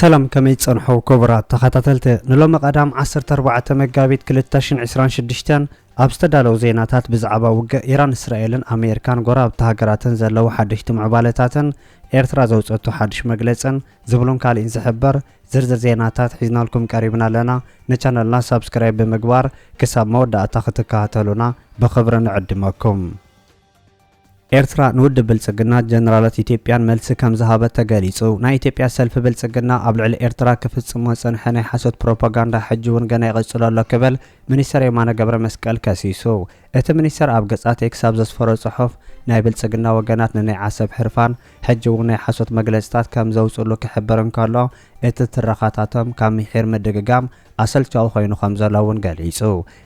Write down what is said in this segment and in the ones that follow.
سلام كمي تصنحو كبرات تخطتلت نلوم قدام 14 مقابيت 2026 أبستدالو زيناتات بزعبا وقع إيران إسرائيل أمريكان قراب تهاجراتن زلو حدش معبالتاتن إيرترا زوجتو حدش مجلسن زبلون كالين زحبر زرزر زيناتات حزنا لكم قريبنا لنا نشانلنا سبسكرايب بمقبار كساب مودة تختكاتلونا بخبر نعدمكم ኤርትራ ንውድ ብልጽግና ጀነራላት ኢትዮጵያን መልስ ከም ዝሃበት ተገሊጹ ናይ ኢትዮጵያ ሰልፍ ብልጽግና ኣብ ልዕሊ ኤርትራ ክፍጽሞ ዝጸንሐ ናይ ሓሶት ፕሮፓጋንዳ ሕጂ እውን ገና ይቕጽል ኣሎ ክብል ሚኒስተር የማነ ገብረ መስቀል ከሲሱ እቲ ሚኒስተር ኣብ ገጻት ኤክስ ኣብ ዘስፈሮ ጽሑፍ ናይ ብልጽግና ወገናት ንናይ ዓሰብ ሕርፋን ሕጂ እውን ናይ ሓሶት መግለጽታት ከም ዘውጽሉ ክሕበር እንከሎ እቲ ትረኻታቶም ካብ ምሒር ምድግጋም ኣሰልቻው ኮይኑ ከም ዘለውን ገሊጹ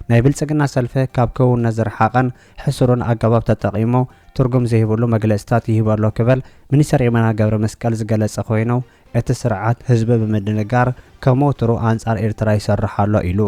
ናይ ብልጽግና ሰልፊ ካብ ክውንነት ዝረሓቐን ሕሱሩን ኣገባብ ተጠቒሙ ትርጉም ዘይብሉ መግለጽታት ይህበሎ ክብል ሚኒስተር የማነ ገብረ መስቀል ዝገለጸ ኮይኑ እቲ ስርዓት ህዝቢ ብምድንጋር ከመወትሩ አንጻር ኤርትራ ይሰርሕ ኣሎ ኢሉ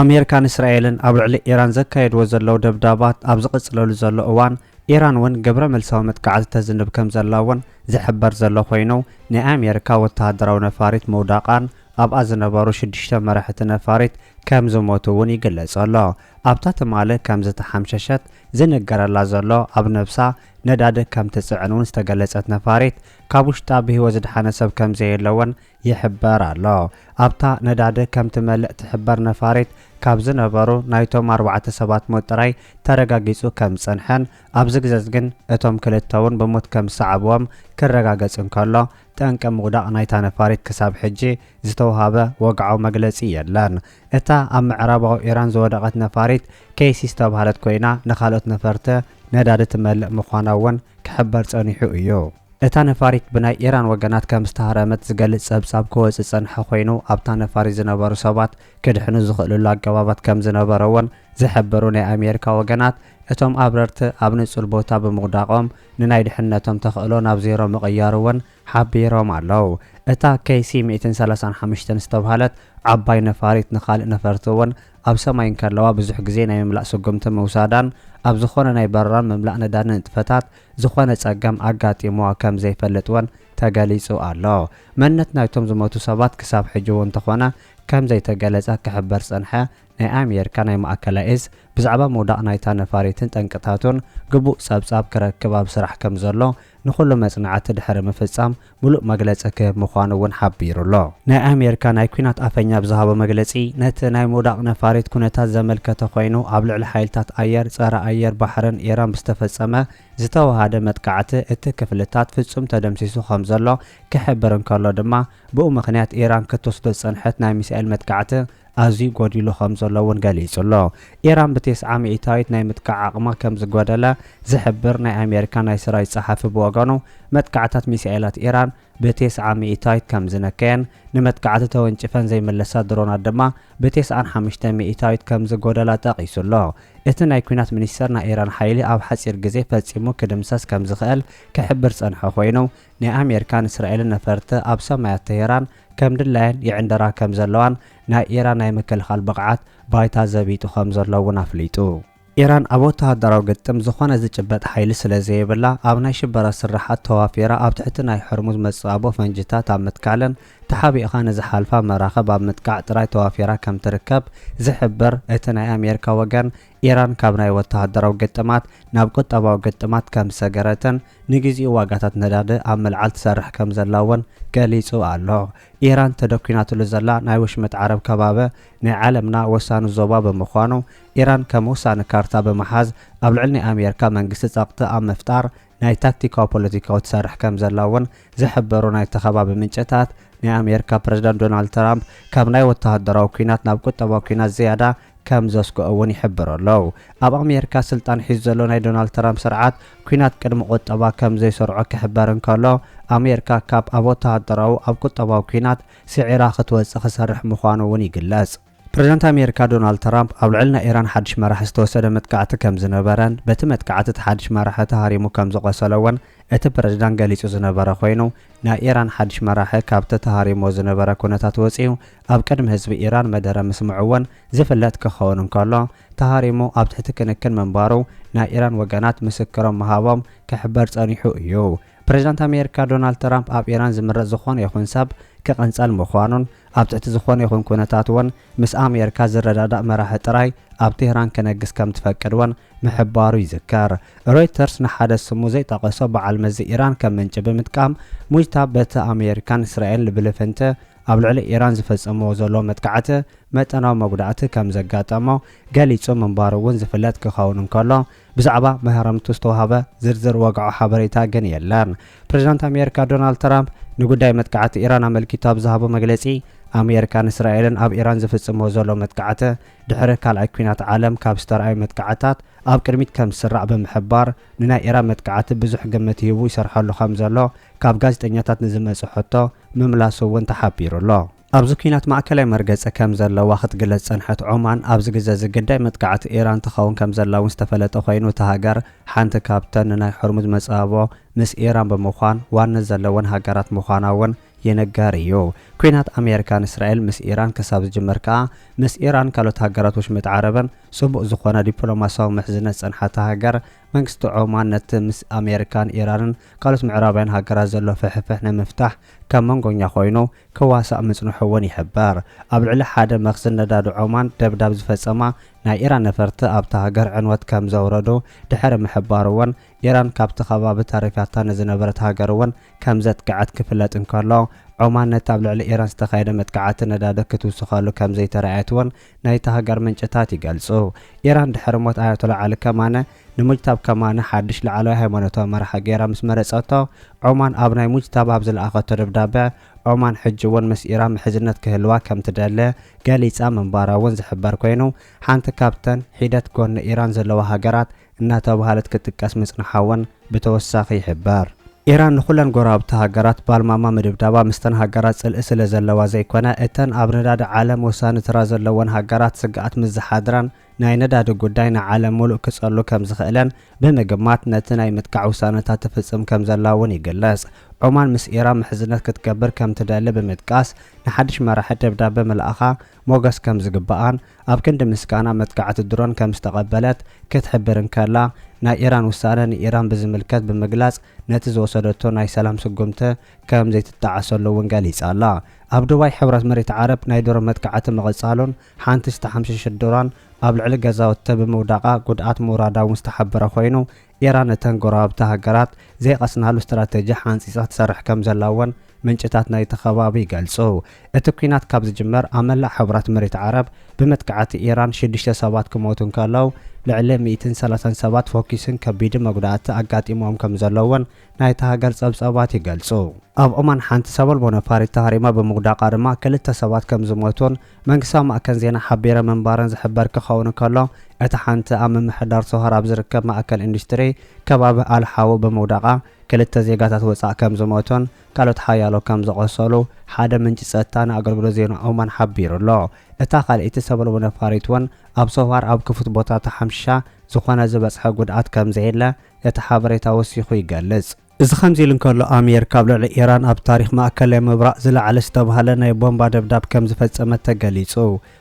ኣሜሪካን እስራኤልን ኣብ ልዕሊ ኢራን ዘካየድዎ ዘለዉ ደብዳባት ኣብ ዝቕጽለሉ ዘሎ እዋን ኢራን ውን ገብረ መልሳዊ መጥቃዕቲ ተዝንብ ከም ዘላውን ዝሕበር ዘሎ ኮይኑ ናይ ኣሜሪካ ወተሃደራዊ ነፋሪት መውዳቃን ኣብኣ ዝነበሩ 6 መራሕቲ ነፋሪት ከም ዝሞቱ ውን ይግለጽ ኣሎ ኣብታ ትማለ ከም ዝተሓምሸሸት ዝነገረላ ዘሎ ኣብ ነብሳ ነዳዲ ከም ትጽዕን ውን ዝተገለጸት ነፋሪት ካብ ውሽጣ ብህይወት ዝድሓነ ሰብ ከም ዘየለውን ይሕበር ኣሎ ኣብታ ነዳዲ ከም ትመልእ ትሕበር ነፋሪት ካብ ዝነበሩ ናይቶም 4 ሰባት ሞት ጥራይ ተረጋጊጹ ከም ጸንሐን ኣብዚ ግዜ ግን እቶም ክልተውን ብሞት ከም ሰዓብዎም ክረጋገጽ እንከሎ ጠንቀ ምውዳቕ ናይታ ነፋሪት ክሳብ ሕጂ ዝተወሃበ ወግዓዊ መግለጺ የለን እታ ኣብ ምዕራባዊ ኢራን ዝወደቐት ነፋሪት ኬሲ ዝተባሃለት ኮይና ንኻልኦት ነፈርቲ ነዳዲ ትመልእ ምዃና እውን ክሕበር ጸኒሑ እዩ እታ ነፋሪት ብናይ ኢራን ወገናት ከም ዝተሃረመት ዝገልጽ ጸብጻብ ክወጽእ ጸንሐ ኮይኑ ኣብታ ነፋሪት ዝነበሩ ሰባት ክድሕኑ ዝኽእሉሉ ኣገባባት ከም ዝነበረውን ዝሕብሩ ናይ ኣሜሪካ ወገናት እቶም ኣብረርቲ ኣብ ንጹር ቦታ ብምውዳቖም ንናይ ድሕነቶም ተኽእሎ ናብ ዜሮ ምቕያር እውን ሓቢሮም ኣለዉ እታ ኬሲ 135 ዝተባሃለት ዓባይ ነፋሪት ንኻልእ ነፈርቲ እውን ኣብ ሰማይ እንከለዋ ብዙሕ ግዜ ናይ ምምላእ ስጉምቲ ምውሳዳን ኣብ ዝኾነ ናይ በረራን ምምላእ ነዳዲ ንጥፈታት ዝኾነ ጸገም ኣጋጢሞዋ ከም ዘይፈልጥ እውን ተገሊጹ ኣሎ መንነት ናይቶም ዝሞቱ ሰባት ክሳብ ሕጂ እውን እንተኾነ ከም ዘይተገለጸ ክሕበር ጸንሐ ናይ ኣሜሪካ ናይ ማእከላይ እዝ ብዛዕባ መውዳቕ ናይታ ነፋሪትን ጠንቅታቱን ግቡእ ጸብጻብ ክረክብ ኣብ ስራሕ ከም ዘሎ ንኹሉ መጽናዕቲ ድሕሪ ምፍጻም ሙሉእ መግለጺ ክህብ ምዃኑ እውን ሓቢሩሎ ናይ ኣሜሪካ ናይ ኩናት ኣፈኛ ብዝሃቦ መግለጺ ነቲ ናይ መውዳቕ ነፋሪት ኩነታት ዘመልከተ ኮይኑ ኣብ ልዕሊ ሓይልታት ኣየር ጸረ ኣየር ባሕርን ኢራን ብዝተፈጸመ ዝተዋሃደ መጥቃዕቲ እቲ ክፍልታት ፍጹም ተደምሲሱ ከም ዘሎ ክሕበር እንከሎ ድማ ብኡ ምኽንያት ኢራን ክትወስዶ ጸንሐት ናይ ሚሳኤል መጥቃዕቲ ኣዝዩ ጎዲሉ ከም ዘሎ እውን ገሊጹሎ ኢራን ብ9 ሚእታዊት ናይ ምጥቃዕ ዓቕማ ከም ዝጎደለ ዝሕብር ናይ ኣሜሪካ ናይ ሰራዊት ጸሓፊ ብወገኑ መጥቃዕታት ሚሳኤላት ኢራን ብ9 ሚእታዊት ከም ዝነከየን ንመጥቃዕቲ ተወንጭፈን ዘይመለሳ ድሮናት ድማ ብ95 ሚእታዊት ከም ዝጎደላ ጠቒሱሎ እቲ ናይ ኩናት ሚኒስተር ናይ ኢራን ሓይሊ ኣብ ሓጺር ግዜ ፈጺሙ ክድምሰስ ከም ዝኽእል ክሕብር ጸንሐ ኮይኑ ናይ ኣሜሪካን እስራኤልን ነፈርቲ ኣብ ሰማያት ተሄራን ከም ድላየን ይዕንደራ ከም ዘለዋን ናይ ኢራን ናይ ምክልኻል ብቕዓት ባይታ ዘቢጡ ከም ዘለውን ኣፍሊጡ ኢራን ኣብ ወተሃደራዊ ግጥም ዝኾነ ዝጭበጥ ሓይሊ ስለ ዘይብላ ኣብ ናይ ሽበራ ስራሓት ተዋፊራ ኣብ ትሕቲ ናይ ሕርሙዝ መጻቦ ፈንጅታት ኣብ ምትካልን ተሓቢእኻ ንዝሓልፋ መራኸብ ኣብ ምጥቃዕ ጥራይ ተዋፊራ ከም ትርከብ ዝሕብር እቲ ናይ ኣሜሪካ ወገን ኢራን ካብ ናይ ወተሃደራዊ ግጥማት ናብ ቁጠባዊ ግጥማት ከም ሰገረትን ንግዚኡ ዋጋታት ነዳዲ ኣብ ምልዓል ትሰርሕ ከም ዘላውን ገሊጹ ኣሎ ኢራን ተደኪናትሉ ዘላ ናይ ውሽመት ዓረብ ከባቢ ናይ ዓለምና ወሳኑ ዞባ ብምዃኑ ኢራን ከም ወሳኒ ካርታ ብምሓዝ ኣብ ልዕሊ ናይ ኣሜሪካ መንግስቲ ጸቕቲ ኣብ ምፍጣር ናይ ታክቲካዊ ፖለቲካዊ ትሰርሕ ከም ዘላውን ዝሕብሩ ናይ ተኸባቢ ምንጭታት ናይ ኣሜሪካ ፕሬዝዳንት ዶናልድ ትራምፕ ካብ ናይ ወተሃደራዊ ኩናት ናብ ቁጠባዊ ኩናት ዝያዳ ከም ዘስክኦ እውን ይሕብር ኣለዉ ኣብ ኣሜሪካ ስልጣን ሒዙ ዘሎ ናይ ዶናልድ ትራምፕ ስርዓት ኩናት ቅድሚ ቁጠባ ከም ዘይሰርዖ ክሕበር እንከሎ ኣሜሪካ ካብ ኣብ ወተሃደራዊ ኣብ ቁጠባዊ ኩናት ስዒራ ክትወፅእ ክሰርሕ ምዃኑ እውን ይግለጽ ፕሬዝዳንት ኣሜሪካ ዶናልድ ትራምፕ ኣብ ልዕሊ ናይ ኢራን ሓድሽ መራሒ ዝተወሰደ መጥቃዕቲ ከም ዝነበረን በቲ መጥቃዕቲ ሓድሽ መራሒ ተሃሪሙ ከም ዝቆሰለውን እቲ ፕረዚዳንት ገሊጹ ዝነበረ ኮይኑ ናይ ኢራን ሓድሽ መራሒ ካብቲ ተሃሪሞ ዝነበረ ኩነታት ወፂኡ ኣብ ቅድሚ ህዝቢ ኢራን መደረ ምስምዕዎን ዝፍለጥ ክኸውን እንከሎ ተሃሪሙ ኣብ ትሕቲ ክንክን መንባሩ ናይ ኢራን ወገናት ምስክሮም መሃቦም ክሕበር ጸኒሑ እዩ። ፕረዚዳንት ኣሜሪካ ዶናልድ ትራምፕ ኣብ ኢራን ዝምረጽ ዝኾነ ይኹን ሰብ ክቕንጸል ምዃኑን ኣብ ትሕቲ ዝኾነ ይኹን ኩነታት እውን ምስ ኣሜሪካ ዝረዳዳእ መራሒ ጥራይ ኣብ ቴህራን ክነግስ ከም ትፈቅድ እውን ምሕባሩ ይዝከር። ሮይተርስ ንሓደ ስሙ ዘይጠቐሶ በዓል መዚ ኢራን ከም ምንጭ ብምጥቃም ሙጅታ በቲ ኣሜሪካን እስራኤል ብልፍንቲ ኣብ ልዕሊ ኢራን ዝፈጸምዎ ዘሎ መጥቃዕቲ መጠናዊ መጉዳእቲ ከም ዘጋጠሞ ገሊጹ ምንባሩ እውን ዝፍለጥ ክኸውን እንከሎ ብዛዕባ መሃረምቱ ዝተዋሃበ ዝርዝር ወግዑ ሓበሬታ ግን የለን። ፕረዚዳንት ኣሜሪካ ዶናልድ ትራምፕ ንጉዳይ መጥቃዕቲ ኢራን ኣመልኪቱ ኣብ ዝሃቦ መግለጺ ኣሜሪካን እስራኤልን ኣብ ኢራን ዝፍጽምዎ ዘሎ መጥቃዕቲ ድሕሪ ካልኣይ ኩናት ዓለም ካብ ዝተረኣዩ መጥቃዕታት ኣብ ቅድሚት ከም ዝስራዕ ብምሕባር ንናይ ኢራን መጥቃዕቲ ብዙሕ ግምት ሂቡ ይሰርሐሉ ከም ዘሎ ካብ ጋዜጠኛታት ንዝመጽእ ሕቶ ምምላሱ እውን ተሓቢሩሎ። ኣብዚ ኩናት ማእከላይ መርገጸ ከም ዘለዋ ክትግለጽ ጸንሐት ዖማን ኣብዚ ግዜ ዝግዳይ መጥቃዕቲ ኢራን ትኸውን ከም ዘላ እውን ዝተፈለጠ ኮይኑ እታ ሃገር ሓንቲ ካብተን ንናይ ሕርሙዝ መጻቦ ምስ ኢራን ብምዃን ዋነት ዘለወን ሃገራት ምዃና እውን ይነገር እዩ። ኩናት ኣሜሪካን እስራኤል ምስ ኢራን ክሳብ ዝጅመር ከዓ ምስ ኢራን ካልኦት ሃገራት ውሽመጥ ዓረብን ጽቡቕ ዝኾነ ዲፕሎማስያዊ ምሕዝነት ጸንሐታ ሃገር መንግስቲ ዖማን ነቲ ምስ ኣሜሪካን ኢራንን ካልኦት ምዕራባውያን ሃገራት ዘሎ ፍሕፍሕ ንምፍታሕ ከም መንጎኛ ኮይኑ ክዋሳእ ምጽንሑ እውን ይሕበር። ኣብ ልዕሊ ሓደ መኽዝን ነዳዲ ዖማን ደብዳብ ዝፈጸማ ናይ ኢራን ነፈርቲ ኣብታ ሃገር ዕንወት ከም ዘውረዱ ድሕሪ ምሕባር እውን ኢራን ካብቲ ከባቢ ታሪካታ ንዝነበረት ሃገር እውን ከም ዘጥቅዐት ክፍለጥ እንከሎ ዖማን ነቲ ኣብ ልዕሊ ኢራን ዝተኻየደ መጥቃዕቲ ነዳዲ ክትውስኸሉ ከም ዘይተረኣየት እውን ናይቲ ሃገር ምንጭታት ይገልጹ። ኢራን ድሕሪ ሞት ኣያቶላ ዓሊ ከማነ ንሙጅታብ ከማነ ሓድሽ ላዕለዋይ ሃይማኖታዊ መራሒ ገይራ ምስ መረጸቶ ዖማን ኣብ ናይ ሙጅታብ ኣብ ዝለኣኸቶ ደብዳቤ ዖማን ሕጂ እውን ምስ ኢራን ምሕዝነት ክህልዋ ከም ትደሊ ገሊጻ ምንባራ እውን ዝሕበር ኮይኑ ሓንቲ ካብተን ሒደት ጎኒ ኢራን ዘለዋ ሃገራት እናተባህለት ክትጥቀስ ምጽንሓ እውን ብተወሳኺ ይሕበር። ኢራን ንኹለን ጎራብቲ ሃገራት ባልማማ ምድብዳባ ምስተን ሃገራት ጽልኢ ስለ ዘለዋ ዘይኮነ እተን ኣብ ነዳዲ ዓለም ወሳኒ ትራ ዘለወን ሃገራት ስግኣት ምዝሓድራን ናይ ነዳዲ ጉዳይ ንዓለም ሙሉእ ክጸሉ ከም ዝኽእለን ብምግማት ነቲ ናይ ምጥቃዕ ውሳነታት ትፍጽም ከም ዘላ እውን ይግለጽ። ዖማን ምስ ኢራን ምሕዝነት ክትገብር ከም ትደሊ ብምጥቃስ ንሓድሽ መራሒ ደብዳቤ መልኣኻ ሞገስ ከም ዝግብኣን ኣብ ክንዲ ምስጋና መጥቃዕቲ ድሮን ከም ዝተቐበለት ክትሕብር እንከላ ናይ ኢራን ውሳነ ንኢራን ብዝምልከት ብምግላጽ ነቲ ዝወሰደቶ ናይ ሰላም ስጉምቲ ከም ዘይትጣዓሰሉ እውን ገሊጻ ኣላ። ኣብ ዱባይ ሕብረት መሬት ዓረብ ናይ ድሮ መጥቃዕቲ ምቕጻሉን ሓንቲ ዝተሓምሽሽት ድሮን ኣብ ልዕሊ ገዛውቲ ብምውዳቓ ጉድኣት ምውራዳ እውን ዝተሓበረ ኮይኑ ኢራን እተን ጎራብቲ ሃገራት ዘይቐስናሉ ስትራቴጂ ሓንፂፃ ትሰርሕ ከም ዘላ እውን ምንጭታት ናይቲ ከባቢ ይገልጹ። እቲ ኩናት ካብ ዝጅመር ኣብ መላእ ሕብረት መሬት ዓረብ ብመጥቃዕቲ ኢራን 6 ሰባት ክሞቱ እንከለዉ ልዕሊ 130 ሰባት ፎኪስን ከቢድ መጉዳእቲ ኣጋጢሞም ከም ዘለውን ናይቲ ሃገር ጸብጻባት ይገልጹ። ኣብ ኦማን ሓንቲ ሰበል ቦነፋሪት ተሃሪማ ብምውዳቓ ድማ 2 ሰባት ከም ዝሞቱን መንግስታዊ ማእከል ዜና ሓቢረ መንባረን ዝሕበር ክኸውን ከሎ እቲ ሓንቲ ኣብ ምምሕዳር ሶሃር ኣብ ዝርከብ ማእከል ኢንዱስትሪ ከባቢ ኣልሓዎ ብምውዳቓ 2 ዜጋታት ወጻእ ከም ዝሞቱን ካልኦት ሓያሎ ከም ዝቆሰሉ ሓደ ምንጭ ጸጥታ ንኣገልግሎት ዜና ኦማን ሓቢሩሎ። እታ ካልእቲ ሰበል ቦነፋሪት እውን ኣብ ሶሃር ኣብ ክፉት ቦታ ተሓምሻ ዝኾነ ዝበጽሐ ጉድኣት ከም ዘየለ እቲ ሓበሬታ ወሲኹ ይገልጽ። እዚ ከምዚ ኢሉ እንከሎ ኣሜሪካ ኣብ ልዕሊ ኢራን ኣብ ታሪክ ማእከላይ ምብራቕ ዝለዓለ ዝተባሃለ ናይ ቦምባ ደብዳብ ከም ዝፈጸመት ተገሊጹ።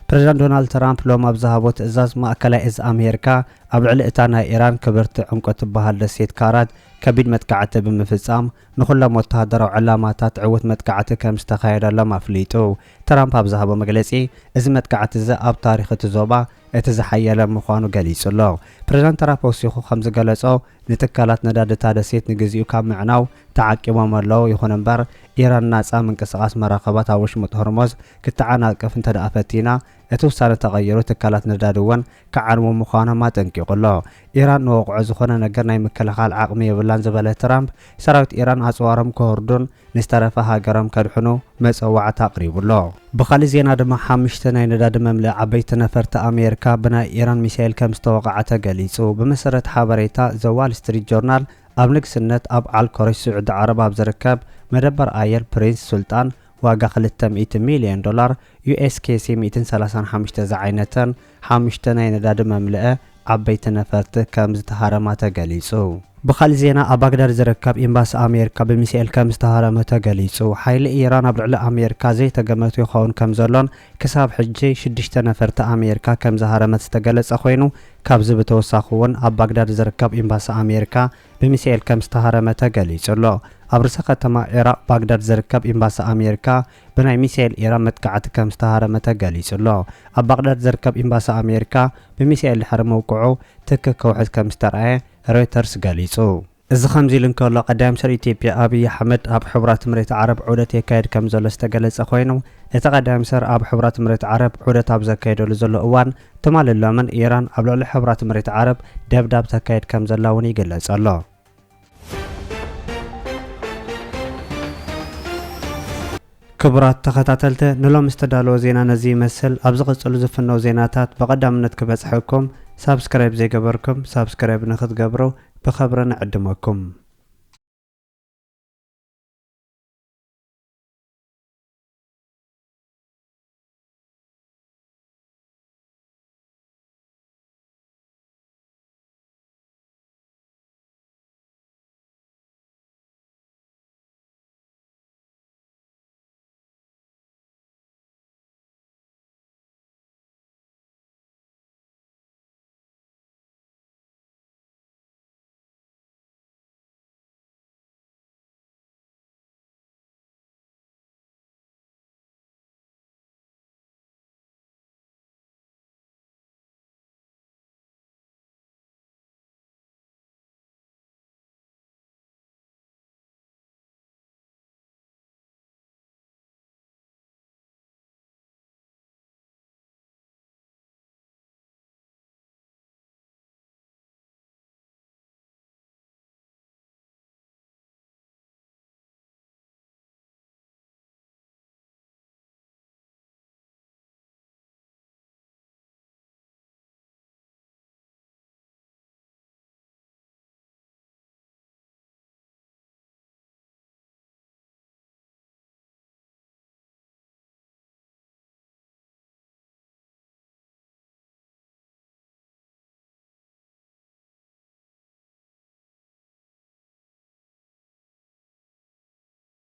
ፕረዚዳንት ዶናልድ ትራምፕ ሎም ኣብ ዝሃቦ ትእዛዝ ማእከላይ እዝ ኣሜሪካ ኣብ ልዕሊ እታ ናይ ኢራን ክብርቲ ዕንቆ ትበሃል ደሴት ካራት ከቢድ መጥቃዕቲ ብምፍጻም ንኹሎም ወተሃደራዊ ዕላማታት ዕውት መጥቃዕቲ ከም ዝተኻየደሎም ኣፍሊጡ። ትራምፕ ኣብ ዝሃቦ መግለጺ እዚ መጥቃዕቲ እዚ ኣብ ታሪክ እቲ ዞባ እቲ ዝሓየለ ምዃኑ ገሊጹሎ። ፕረዚዳንት ትራምፕ ወሲኹ ከም ዝገለጾ ንትካላት ነዳድታ ደሴት ንግዚኡ ካብ ምዕናው ተዓቂቦም ኣለዉ። ይኹን እምበር ኢራን ናጻ ምንቅስቓስ መራኸባት ኣብ ወሽመጥ ሆርሞዝ ክትዓናቅፍ እንተደኣ ፈቲና እቲ ውሳነ ተቐይሩ ትካላት ነዳዲ እውን ክዓንዉ ምዃኖም ኣጠንቂቑሎ። ኢራን ንወቕዑ ዝኾነ ነገር ናይ ምክልኻል ዓቕሚ የብላን ዝበለ ትራምፕ ሰራዊት ኢራን ኣጽዋሮም ክወርዱን ንዝተረፈ ሃገሮም ከድሕኑ መፀዋዕታ ኣቕሪቡሎ። ብኻልእ ዜና ድማ 5 ናይ ነዳዲ መምልኢ ዓበይቲ ነፈርቲ ኣሜሪካ ብናይ ኢራን ሚሳኤል ከም ዝተወቕዓ ተገሊጹ። ብመሰረት ሓበሬታ ዘ ዋል ስትሪት ጆርናል ኣብ ንግስነት ኣብ ዓልኮረሽ ስዑድ ዓረብ ኣብ ዝርከብ መደበር ኣየር ፕሪንስ ሱልጣን ዋጋ $200 ሚልዮን USKC 135 ዝዓይነተን 5 ናይ ነዳዲ መምልኢ ዓበይቲ ነፈርቲ ከም ዝተሃረማ ተገሊጹ። بخال زينا أباغداد زركب إمباس أمريكا بمسائل كم استهارمة تجليسو حيل إيران أبرع أمريكا زي تجمعت يخون كم زلون كساب حجي شدشت نفرت أمريكا كم زهارمة تجلس أخوينو كابز بتوساخون أباغداد زركب إمباس أمريكا بمسائل كم استهارمة تجليسو لا أبرسقة تما عراق باغداد زركب إمباس أمريكا بناي مسائل إيران متقعت كم استهارمة تجليسو لا أباغداد زركب إمباس أمريكا بمسائل حرم موقعو تك واحد كم استرعى رويترز قاليصو إذا خمزي لنكولا قدام سر إثيوبيا أبي أحمد أب حبرات مريت عرب عودة يكايد كم زول استقلت أخوينو إذا قدام سر أب حبرات مريت عرب عودة أبزا كايدو لزول أوان تمال اللومن إيران أبلو حبرات مريت عرب داب تكايد كم زلاوني قلت الله كبرات تخطاتلت نلوم استدالو زينا نزي مسل أبزغ تسألو زفنو زيناتات بقدام نتكبس حكم سابسكرايب زي قبركم سابسكرايب نخد قبرو بخبرنا عدمكم